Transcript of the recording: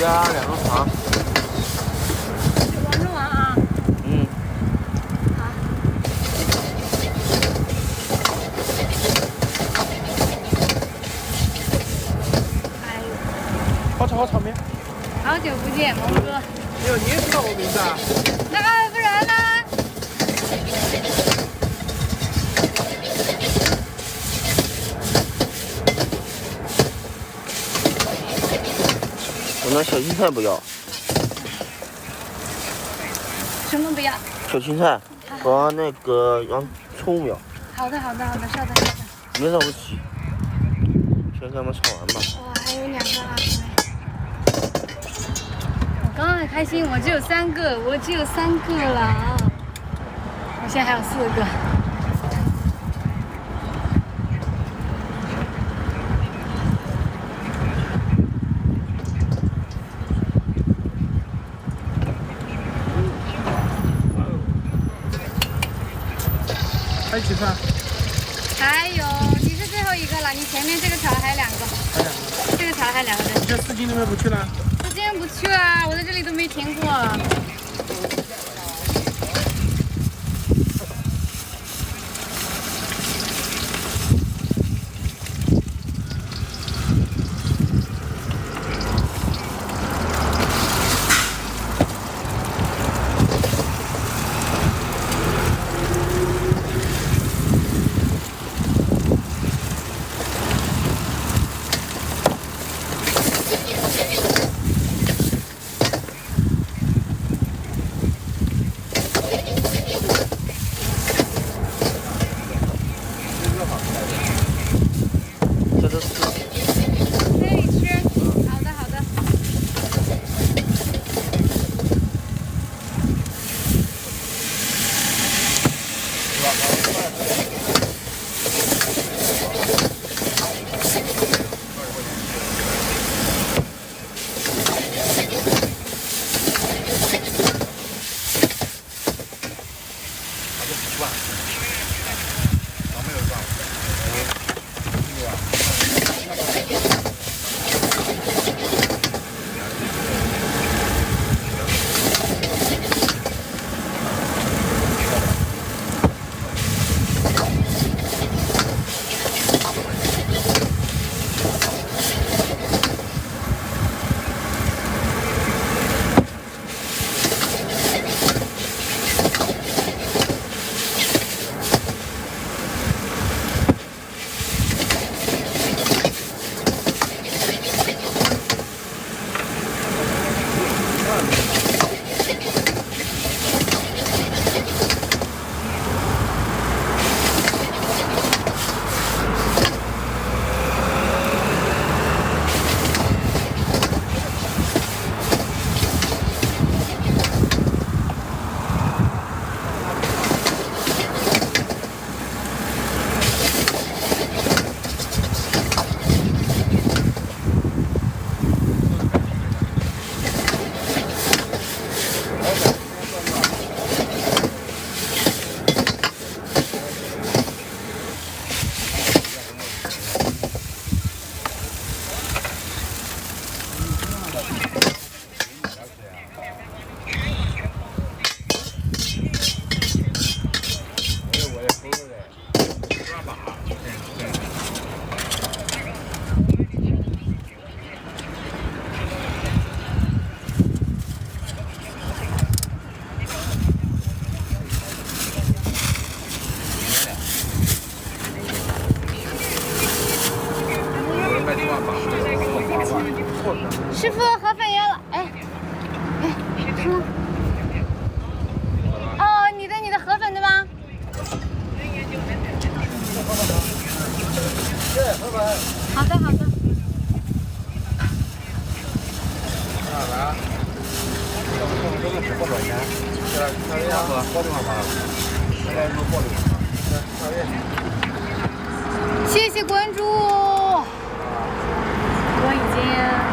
加2个糖。王中王啊。嗯。好。哎呦。好吃好炒面。好久不见，蒙哥。哎呦，你也知道我名字啊？那不然呢？我那小青菜不要。什么不要？小青菜和那个洋葱苗。好的，稍等。没让我洗，先给它们炒完吧。哇，还有2个啊！我刚刚很开心，我只有3个了啊！我现在还有4个。还有几份？还有，你是最后一个了，你前面这个炒了还有2个。还2个。这个炒了还有2个人。这4斤那边不去了？我今天不去啊，我在这里都没停过。师傅，河粉要了，哎，师傅，哦，你的河粉对吗？好的。谢谢关注，我已经。